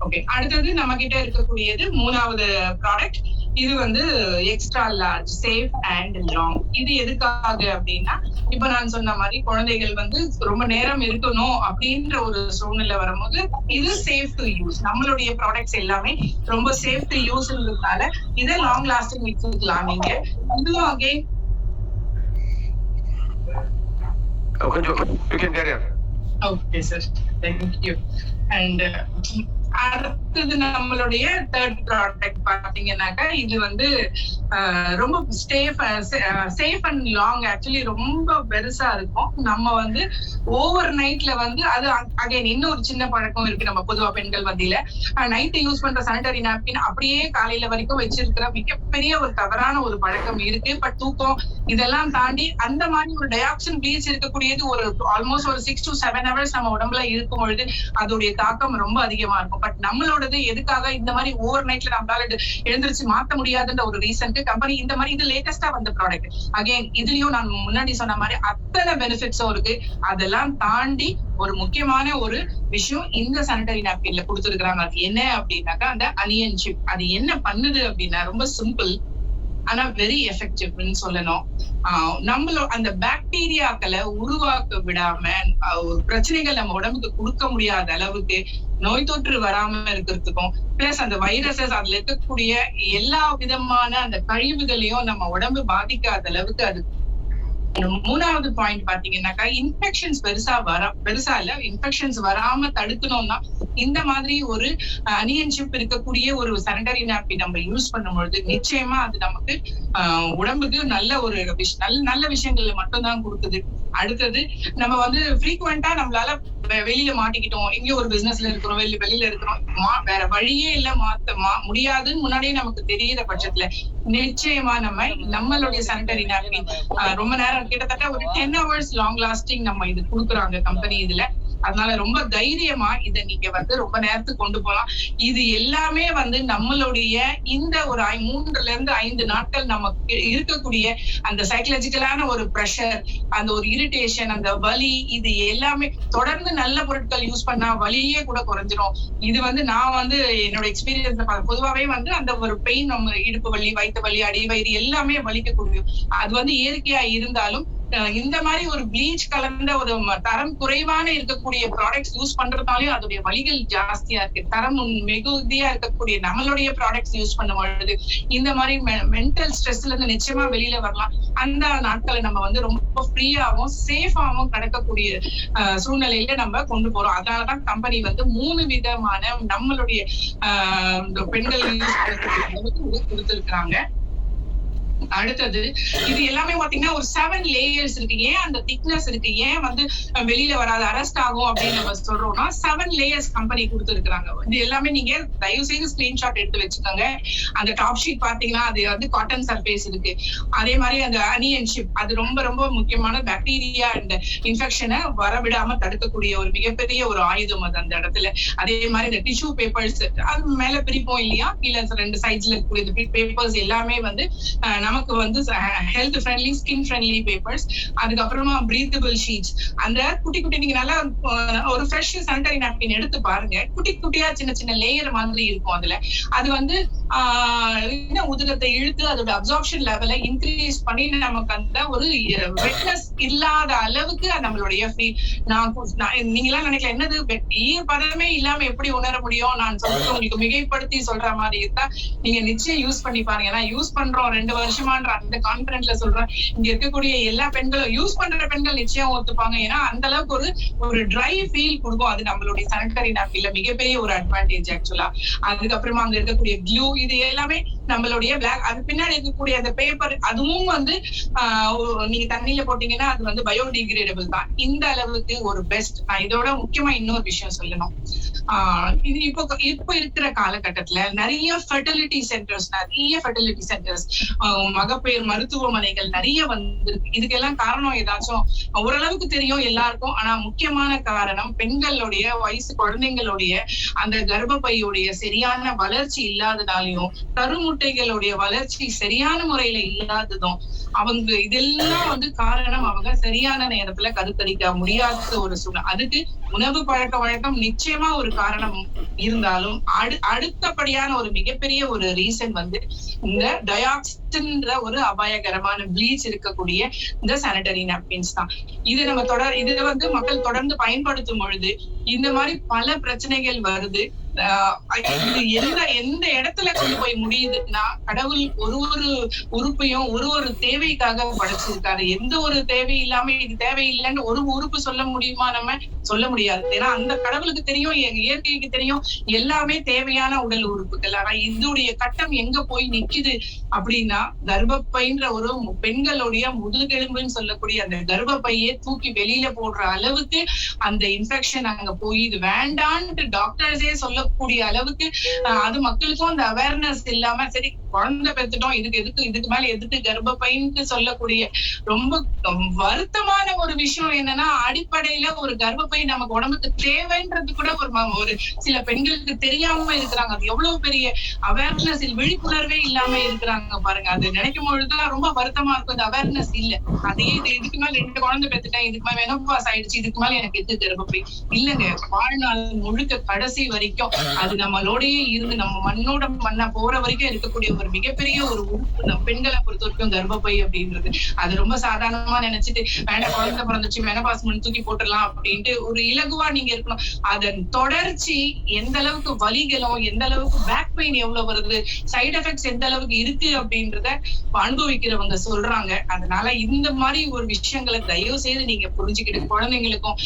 Okay, அடுத்தது நம்ம கிட்ட இருக்கக்கூடியது மூணாவது ப்ராடக்ட். இது வந்து extra large safe and long. இது எதுக்காக அப்படின்னா, இப்ப நான் சொன்ன மாதிரி குழந்தைகள் வந்து ரொம்ப நேரம் இருக்கணும் அப்படின்ற ஒரு சூழ்நிலை வரும்போது இது சேஃப் டு யூஸ். நம்மளுடைய ப்ராடக்ட்ஸ் எல்லாமே ரொம்ப சேஃப் டு யூஸ்ன்றதுனால இதை லாங் லாஸ்டிங் வச்சுக்கலாம். நீங்க இதுவும் again okay sir, thank you. And அடுத்தது நம்மளுடைய தேர்ட் ப்ராடக்ட் பாத்தீங்கன்னாக்கா, இது வந்து ரொம்ப சேஃப் அண்ட் லாங். ஆக்சுவலி ரொம்ப பெருசா இருக்கும். நம்ம வந்து ஓவர் நைட்ல வந்து அது அகைன் இன்னொரு சின்ன பழக்கம் இருக்கு நம்ம பொதுவா பெண்கள் மத்தியில. நைட்டு யூஸ் பண்ற சானிட்டரி நாப்கின் அப்படியே காலையில வரைக்கும் வச்சிருக்கிற மிகப்பெரிய ஒரு தவறான ஒரு பழக்கம் இருக்கு. பட் தூக்கம் இதெல்லாம் தாண்டி அந்த மாதிரி ஒரு டயாக்சின் ப்ளீச் இருக்கக்கூடியது ஒரு ஆல்மோஸ்ட் ஒரு 6 to 7 hours நம்ம உடம்புல இருக்கும் பொழுது அதோடைய தாக்கம் ரொம்ப அதிகமா இருக்கும். பட் நம்மளோடது எதுக்காக இந்த மாதிரி ஓவர் நைட்ல நம்மளால எழுந்திருச்சு மாத்த முடியாதுன்ற ஒரு ரீசனுக்கு கம்பெனி இந்த மாதிரி இது லேட்டஸ்டா வந்த ப்ராடக்ட். அகைன் இதுலயும் நான் முன்னாடி சொன்ன மாதிரி அத்தனை பெனிஃபிட்ஸும் இருக்கு. அதெல்லாம் தாண்டி ஒரு முக்கியமான ஒரு விஷயம் இந்த சானிட்டரி நாப்கின்ல கொடுத்துருக்காங்க. அது என்ன அப்படின்னாக்கா அந்த அனியன் சிப். அது என்ன பண்ணுது அப்படின்னா ரொம்ப சிம்பிள் ஆனா வெரி எஃபெக்டிவ்னு சொல்லணும். நம்மளோட அந்த பாக்டீரியாக்களை உருவாக்க விடாம ஒரு பிரச்சனைகள் நம்ம உடம்புக்கு கொடுக்க முடியாத அளவுக்கு நோய் தொற்று வராம இருக்கிறதுக்கும் பிளஸ் அந்த வைரஸஸ் அதுல இருக்கக்கூடிய எல்லா விதமான அந்த கழிவுகளையும் நம்ம உடம்பு பாதிக்காத அளவுக்கு அது. மூணாவது பாயிண்ட் பாத்தீங்கன்னாக்கா, இன்ஃபெக்ஷன்ஸ் பெருசா இல்ல, இன்ஃபெக்ஷன்ஸ் வராம தடுக்கணும்னா இந்த மாதிரி ஒரு அனியன் சிப் இருக்கக்கூடிய ஒரு சானிட்டரி நாப்கின் நம்ம யூஸ் பண்ணும்பொழுது நிச்சயமா அது நமக்கு உடம்புக்கு நல்ல ஒரு நல்ல விஷயங்கள் மட்டும்தான் கொடுக்குது. அடுத்தது நம்ம வந்து ஃப்ரீக்வெண்டா நம்மளால வெளியில மாட்டிக்கிட்டோம், எங்கேயோ ஒரு பிசினஸ்ல இருக்கிறோம், வெளியில இருக்கிறோம், வேற வழியே இல்ல மாத்த முடியாதுன்னு முன்னாடியே நமக்கு தெரியுற பட்சத்துல நிச்சயமா நம்மளுடைய சானிட்டரி நாப்கின் ரொம்ப நேரம் கிட்டத்தட்ட ஒரு 10 hours லாங் லாஸ்டிங் நம்ம இது கொடுக்குறாங்க கம்பெனி இதுல. அதனால ரொம்ப தைரியமா இதை நீங்க வந்து ரொம்ப நேரத்துக்கு கொண்டு போகலாம். இது எல்லாமே வந்து நம்மளுடைய இந்த ஒரு 3 to 5 நாட்கள் நமக்கு இருக்கக்கூடிய அந்த சைக்கலாஜிக்கலான ஒரு ப்ரெஷர், அந்த ஒரு இரிட்டேஷன், அந்த வலி, இது எல்லாமே தொடர்ந்து நல்ல பொருட்கள் யூஸ் பண்ணா வலியே கூட குறைஞ்சிரும். இது வந்து நான் வந்து என்னோட எக்ஸ்பீரியன்ஸ்ல பொதுவாவே வந்து அந்த ஒரு பெயின், நம்ம இடுப்பு வலி, வயிற்று வலி, அடி வயிறு எல்லாமே வலிக்கக்கூடிய அது வந்து இயற்கையா இருந்தாலும் இந்த மாதிரி ஒரு ப்ளீச் கலந்த ஒரு தரம் குறைவான இருக்கக்கூடிய ப்ராடக்ட்ஸ் யூஸ் பண்றதுனாலயும் அதோடைய வலிகள் ஜாஸ்தியா இருக்கு. தரம் மிகுதியா இருக்கக்கூடிய நம்மளுடைய ப்ராடக்ட்ஸ் யூஸ் பண்ணும்பொழுது இந்த மாதிரி மென்டல் ஸ்ட்ரெஸ்ல இருந்து நிச்சயமா வெளியில வரலாம். அந்த நாட்களை நம்ம வந்து ரொம்ப ஃப்ரீயாவும் சேஃபாவும் கடக்கக்கூடிய சூழ்நிலையில நம்ம கொண்டு போறோம். அதனாலதான் கம்பெனி வந்து 3 விதமான நம்மளுடைய பெண்கள் யூஸ் பண்ணக்கூடிய கொடுத்திருக்கிறாங்க. அடுத்தது இது எல்லாமே பாத்தீங்கன்னா ஒரு 7 layers இருக்கு. ஏன் அந்த திக்னஸ் இருக்கு, ஏன் வந்து வெளியில வராது அரெஸ்ட் ஆகும் அப்படின்னு நம்ம சொல்றோம்னா 7 layers கம்பெனி கொடுத்துருக்காங்க. இது எல்லாமே நீங்க தயவு செய்து ஸ்கிரீன்ஷாட் எடுத்து வச்சுக்கோங்க. அந்த டாப் ஷீட் பாத்தீங்கன்னா அது வந்து காட்டன் சர்ஃபேஸ் இருக்கு. அதே மாதிரி அந்த அனியன் சிப் அது ரொம்ப ரொம்ப முக்கியமான பாக்டீரியா அண்ட் இன்ஃபெக்ஷனை வரவிடாம தடுக்கக்கூடிய ஒரு மிகப்பெரிய ஒரு ஆயுதம் அது அந்த இடத்துல. அதே மாதிரி இந்த டிஷ்யூ பேப்பர்ஸ் அது மேல பிரிப்போம் இல்லையா, இல்ல 2 சைட்ஸ்ல இருக்கக்கூடிய இந்த பேப்பர்ஸ் எல்லாமே வந்து நமக்கு வந்து health friendly, skin friendly papers. அதுக்கப்புறமா பிரீத்தபிள் ஷீட்ஸ். அந்த குட்டி குட்டி நீங்க நல்லா ஒரு ஃப்ரெஷ் சானிட்டரி நாப்கின் எடுத்து பாருங்க, குட்டி குட்டியா சின்ன சின்ன லேயர் மாதிரி இருக்கும். அதுல அது வந்து உதிரத்தை இழுத்து அதோட அப்சார்ப்ஷன் லெவலை இன்க்ரீஸ் பண்ணி நமக்கு அந்த ஒரு வெட்னஸ் இல்லாத அளவுக்கு நம்மளுடைய நீங்களாம் நினைக்கல என்னது பதமே இல்லாம எப்படி உணர முடியும், நான் சொல்றது உங்களுக்கு மிகைப்படுத்தி சொல்ற மாதிரி இருந்தா நீங்க நிச்சயம் யூஸ் பண்ணி பாருங்க. ஏன்னா யூஸ் பண்றோம் 2 வருஷமான்ற அந்த கான்பிடன்ட்ல சொல்றேன். இங்க இருக்கக்கூடிய எல்லா பெண்களும் யூஸ் பண்ற பெண்கள் நிச்சயம் ஒத்துப்பாங்க. ஏன்னா அந்த அளவுக்கு ஒரு ட்ரை ஃபீல் கொடுக்கும். அது நம்மளுடைய சானிட்டரி நாப்கின்ல மிகப்பெரிய ஒரு அட்வான்டேஜ் ஆக்சுவலா. அதுக்கப்புறமா அங்க இருக்கக்கூடிய க்ளூ இது எல்லாமே நம்மளுடைய பிளாக், அது பின்னாடி இருக்கக்கூடிய அந்த பேப்பர் அதுவும் வந்து நீங்க தண்ணியில போட்டீங்கன்னா அது வந்து பயோடிகிரேடபிள் தான். இந்த அளவுக்கு ஒரு பெஸ்ட். இதோட முக்கியமா இன்னொரு விஷயம் சொல்லணும். இது இப்போ இருக்கிற காலகட்டத்துல நிறைய ஃபெர்டிலிட்டி சென்டர்ஸ் மகப்பேறு மருத்துவமனைகள் நிறைய வந்திருக்கு. இதுக்கெல்லாம் காரணம் ஏதாச்சும் ஓரளவுக்கு தெரியும் எல்லாருக்கும். ஆனா முக்கியமான காரணம் பெண்களுடைய வயசு குழந்தைங்களுடைய அந்த கர்ப்பப்பையுடைய சரியான வளர்ச்சி இல்லாதனாலையும் கருமுட்டைகளுடைய வளர்ச்சி சரியான முறையில இல்லாததும் அவங்க இதெல்லாம் காரணம். அவங்க சரியான நேரத்துல கருத்தரிக்க முடியாத ஒரு சூழ்நிலை. அதுக்கு உணவு பழக்க வழக்கம் நிச்சயமா ஒரு காரணம் இருந்தாலும் அடுத்தபடியான ஒரு மிகப்பெரிய ஒரு ரீசன் இந்த டயாக்சின்ற ஒரு அபாயகரமான ப்ளீச் இருக்கக்கூடிய இந்த சானிட்டரி நாப்கின்ஸ் தான். இது நம்ம இது மக்கள் தொடர்ந்து பயன்படுத்தும் பொழுது இந்த மாதிரி பல பிரச்சனைகள் வருது. எந்த இடத்துல கொண்டு போய் முடியுதுன்னா, கடவுள் ஒரு உறுப்பையும் ஒரு தேவைக்காக படைச்சிருக்காரு. எந்த ஒரு தேவை இல்லாம இது தேவையில்லைன்னு ஒரு உறுப்பு சொல்ல முடியுமா? நம்ம சொல்ல முடியாது. ஏன்னா அந்த கடவுளுக்கு தெரியும், இயற்கைக்கு தெரியும் எல்லாமே தேவையான உடல் உறுப்புகள். ஆனா இதோடைய கட்டம் எங்க போய் நிக்குது அப்படின்னா, கர்ப்பப்பைன்ற ஒரு பெண்களுடைய முதுகெலும்புன்னு சொல்லக்கூடிய அந்த கர்ப்பப்பையே தூக்கி வெளியில போடுற அளவுக்கு அந்த இன்ஃபெக்ஷன் அங்க போய் இது வேண்டான்ட்டு டாக்டர்ஸே சொல்லக்கூடிய அளவுக்கு அது மக்களுக்கும் அந்த அவேர்னஸ் இல்லாம, சரி குழந்தை பெத்துட்டோம், இதுக்கு மேல எதுக்கு கர்ப்பப்பைன்னு சொல்லக்கூடிய ரொம்ப வருத்தமான ஒரு விஷயம் என்னன்னா, அடிப்படையில ஒரு கர்ப்பப்பை நமக்கு உடம்புக்கு தேவைன்றது கூட ஒரு சில பெண்களுக்கு தெரியாம இருக்கிறாங்க. அது எவ்வளவு பெரிய அவேர்னஸ் விழிப்புணர்வே இல்லாம இருக்கிறாங்க பாருங்க. அது நினைக்கும் பொழுதுதான் ரொம்ப வருத்தமா இருக்கும். இந்த அவேர்னஸ் இல்ல. அதே இதுக்கு மேல 2 குழந்தை பெத்துட்டேன், இதுக்கு மேல மெனோபாஸ் ஆயிடுச்சு, இதுக்கு மேல எனக்கு எது கர்ப்பப்பை இல்லைங்க. வாழ்நாள் முழுக்க கடைசி வரைக்கும் அது நம்மளோடயே இருந்து நம்ம மண்ணோட மண்ணா போற வரைக்கும் இருக்கக்கூடிய ஒரு மிகப்பெரிய ஒரு உறுப்பு பெண்களை பொறுத்த வரைக்கும் கர்ப்பப்பை அப்படின்றது. அது ரொம்ப சாதாரணமா நினைச்சிட்டு வேண்டாம் குழந்தை பிறந்துச்சு மெனபாஸ் பண்ணி தூக்கி போட்டுடலாம் அப்படின்ட்டு ஒரு இலகுவா நீங்க இருக்கணும். அதன் தொடர்ச்சி எந்த அளவுக்கு வலிகளும், எந்த அளவுக்கு பேக் பெயின் எவ்வளவு வருது, சைடு எஃபெக்ட்ஸ் எந்த அளவுக்கு இருக்கு அப்படின்றத அனுபவிக்கிறவங்க சொல்றாங்க. அதனால இந்த மாதிரி ஒரு விஷயங்களை தயவு செய்து நீங்க புரிஞ்சுக்கிட்டு குழந்தைங்களுக்கும்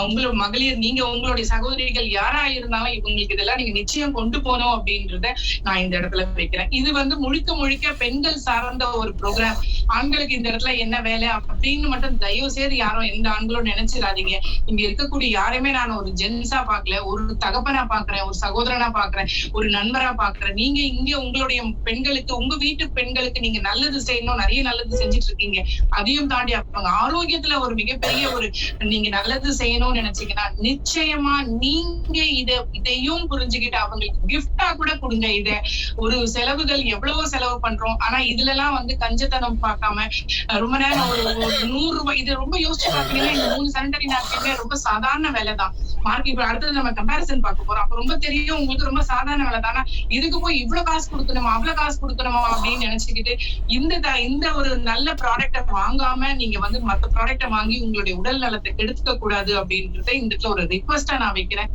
உங்களோட மகளிர் நீங்க உங்களுடைய சகோதரிகள் யாரா இருந்தாலும் இவங்களுக்கு இதெல்லாம் நீங்க நிச்சயம் கொண்டு போனோம் அப்படின்றத நான் இந்த இடத்துல வைக்கிறேன். இது முழுக்க பெண்கள் சார்ந்த ஒரு ப்ரோக்ராம். ஆண்களுக்கு இந்த இடத்துல என்ன வேலை அப்படின்னு மட்டும் தயவு செய்து யாரும் எந்த ஆண்களும் நினைச்சிடாதீங்க. இங்க இருக்கக்கூடிய யாரையுமே நான் ஒரு ஜென்ஸா பாக்கல, ஒரு தகப்பனா பாக்குறேன், ஒரு சகோதரனா பாக்குறேன், ஒரு நண்பரா பாக்குறேன். நீங்க இங்க உங்களுடைய பெண்களுக்கு, உங்க வீட்டு பெண்களுக்கு நீங்க நல்லது செய்யணும், நிறைய நல்லது செஞ்சுட்டு இருக்கீங்க. அதையும் தாண்டி அவங்க ஆரோக்கியத்துல ஒரு மிகப்பெரிய ஒரு நீங்க நல்லது செய்யணும்னு நினைச்சீங்கன்னா நிச்சயமா நீங்க இதையும் புரிஞ்சுக்கிட்டு அவங்களுக்கு கிஃப்டா கூட கொடுங்க. இத ஒரு செலவுகள் எவ்வளவோ செலவு பண்றோம். ஆனா இதுல எல்லாம் கஞ்சத்தனம் பார்க்காம ரொம்ப நேரம் ஒரு 100 ரூபாய் இது ரொம்ப யோசிச்சு பாத்தீங்கன்னா இந்த 3 சானிட்டரி நாப்கின்மே ரொம்ப சாதாரண வேலை தான். மார்க்கெட் அடுத்தது நம்ம கம்பேரிசன் பார்க்க போறோம். அப்ப ரொம்ப தெரியும் உங்களுக்கு ரொம்ப சாதாரண வேலை தானே, இதுக்கு போய் இவ்வளவு காசு கொடுக்கணுமா அவ்வளவு காசு கொடுக்கணுமா அப்படின்னு நினைச்சுக்கிட்டு இந்த ஒரு நல்ல ப்ராடக்ட வாங்காம நீங்க மத்த ப்ராடக்ட வாங்கி உங்களுடைய உடல் நலத்தை கெடுத்துக்க கூடாது அப்படின்றத இந்த இடத்துல ஒரு ரிக்வெஸ்டா நான் வைக்கிறேன்.